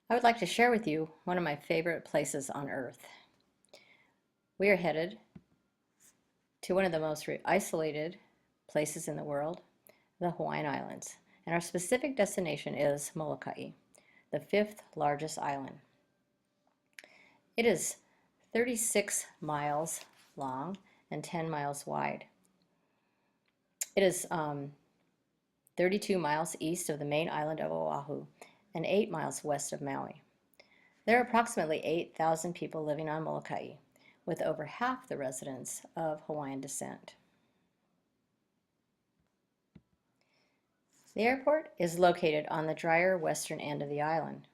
I would like to share with you one of my favorite places on earth. We are headed to one of the most isolated places in the world, the Hawaiian Islands, and our specific destination is Molokai, the fifth largest island. It is 36 miles long and 10 miles wide. It is 32 miles east of the main island of Oahu and 8 miles west of Maui. There are approximately 8,000 people living on Molokai, with over half the residents of Hawaiian descent. The airport is located on the drier western end of the island.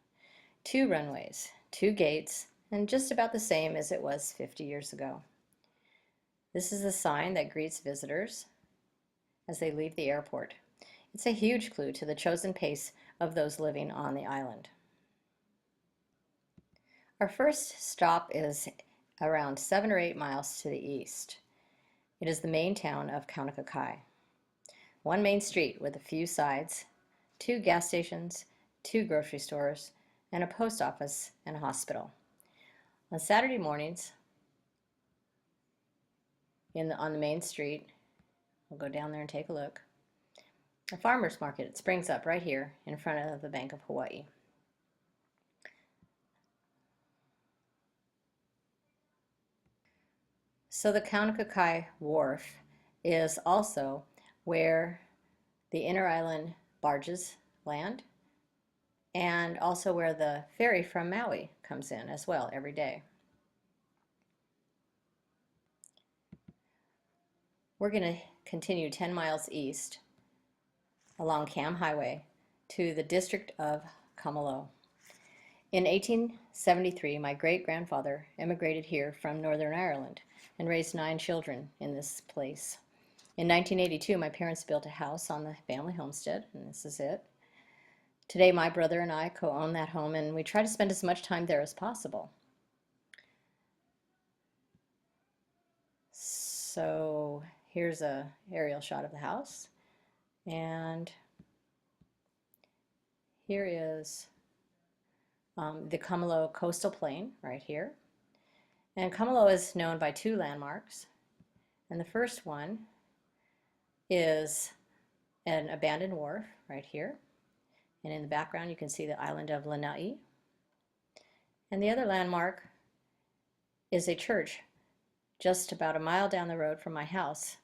2 runways, 2 gates, and just about the same as it was 50 years ago. This is the sign that greets visitors as they leave the airport. It's a huge clue to the chosen pace of those living on the island. Our first stop is around 7 or 8 miles to the east. It is the main town of Kaunakaka'i. One main street with a few sides, 2 gas stations, 2 grocery stores, and a post office and a hospital. On Saturday mornings, on the main street, we'll go down there and take a look. A farmer's market springs up right here in front of the Bank of Hawaii. So the Kaunakaka'i Wharf is also where the inner island barges land, and also where the ferry from Maui comes in as well every day. We're going to continue 10 miles east along Cam Highway to the district of Kamalo. In 1873, my great-grandfather immigrated here from Northern Ireland and raised 9 children in this place. In 1982, my parents built a house on the family homestead, and this is it. Today, my brother and I co-own that home, and we try to spend as much time there as possible. So here's an aerial shot of the house, and here is the Kamalo coastal plain right here. And Kamalo is known by 2 landmarks, and the first one is an abandoned wharf right here, and in the background you can see the island of Lanai. And the other landmark is a church just about a mile down the road from my house,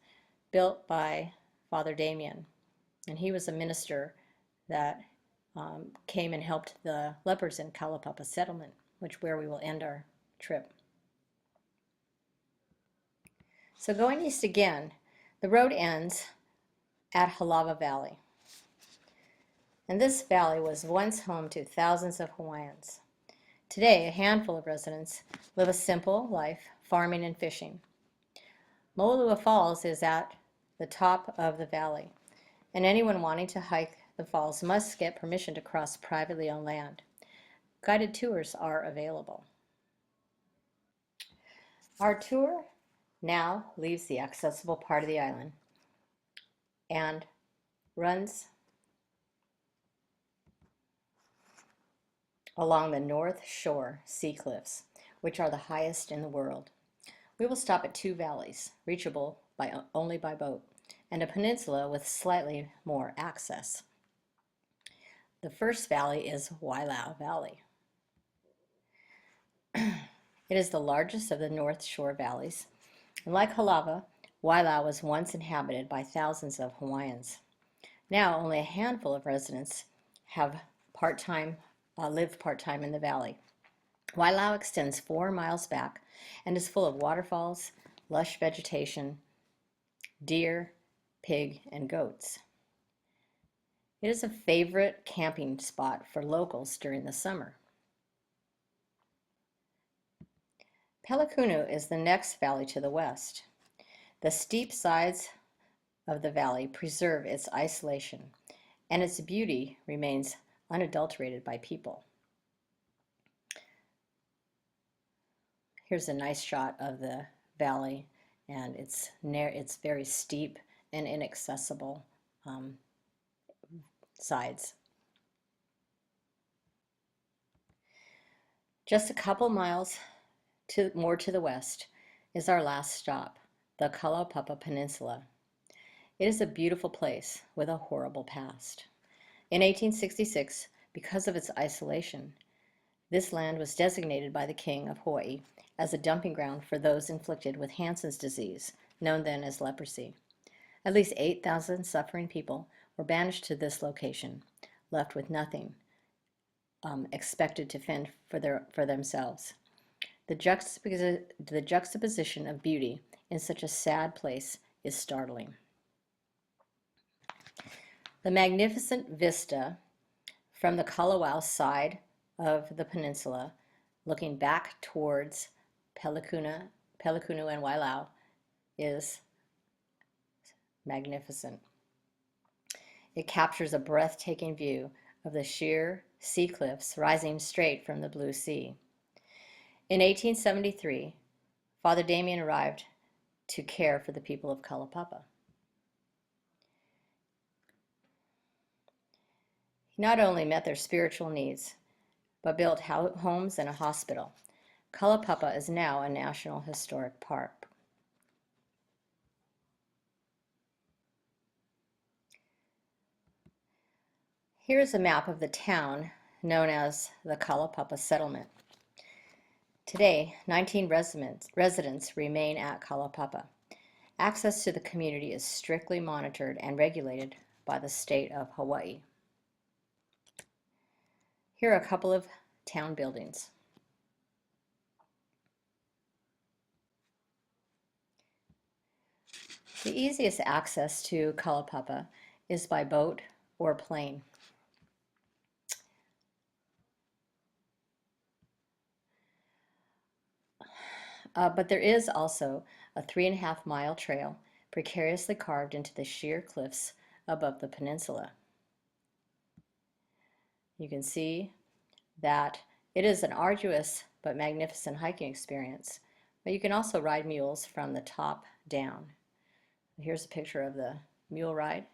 built by Father Damien, and he was a minister that came and helped the lepers in Kalaupapa settlement, where we will end our trip. So going east again, the road ends at Halawa Valley. And this valley was once home to thousands of Hawaiians. Today, a handful of residents live a simple life, farming and fishing. Mo'olua Falls is at the top of the valley, and anyone wanting to hike the falls must get permission to cross privately owned land. Guided tours are available. Our tour now leaves the accessible part of the island and runs along the North Shore sea cliffs, which are the highest in the world. We will stop at 2 valleys, reachable only by boat, and a peninsula with slightly more access. The first valley is Halawa Valley. It is the largest of the North Shore valleys. And like Halawa, Wailau was once inhabited by thousands of Hawaiians. Now only a handful of residents have live part-time in the valley. Wailau extends 4 miles back and is full of waterfalls, lush vegetation, deer, pig, and goats. It is a favorite camping spot for locals during the summer. Pellicano is the next valley to the west. The steep sides of the valley preserve its isolation, and its beauty remains unadulterated by people. Here's a nice shot of the valley, and it's very steep and inaccessible sides. Just a couple miles more to the west is our last stop, the Kalaupapa Peninsula. It is a beautiful place with a horrible past. In 1866, because of its isolation, this land was designated by the King of Hawaii as a dumping ground for those inflicted with Hansen's disease, known then as leprosy. At least 8,000 suffering people were banished to this location, left with nothing, expected to fend for themselves. The juxtaposition of beauty in such a sad place is startling. The magnificent vista from the Kalawao side of the peninsula, looking back towards Pellicano and Wailao, is magnificent. It captures a breathtaking view of the sheer sea cliffs rising straight from the blue sea. In 1873, Father Damien arrived to care for the people of Kalaupapa. He not only met their spiritual needs, but built homes and a hospital. Kalaupapa is now a National Historic Park. Here is a map of the town known as the Kalaupapa Settlement. Today, 19 residents remain at Kalaupapa. Access to the community is strictly monitored and regulated by the state of Hawaii. Here are a couple of town buildings. The easiest access to Kalaupapa is by boat or plane. But there is also a 3.5-mile trail precariously carved into the sheer cliffs above the peninsula. You can see that it is an arduous but magnificent hiking experience, but you can also ride mules from the top down. Here's a picture of the mule ride,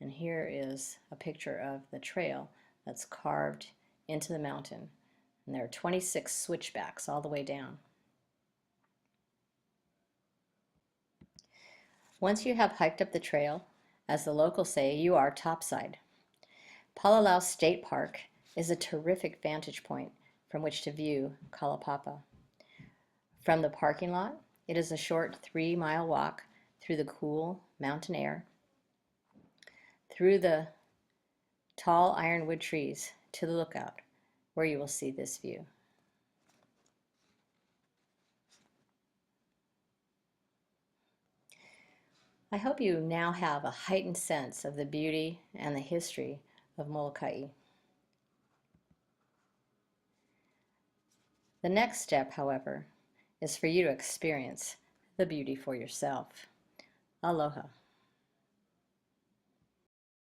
and here is a picture of the trail that's carved into the mountain, and there are 26 switchbacks all the way down. Once you have hiked up the trail, as the locals say, you are topside. Paula State Park is a terrific vantage point from which to view Kalaupapa. From the parking lot, it is a short 3-mile walk through the cool mountain air, through the tall ironwood trees to the lookout, where you will see this view. I hope you now have a heightened sense of the beauty and the history of Molokai. The next step, however, is for you to experience the beauty for yourself. Aloha.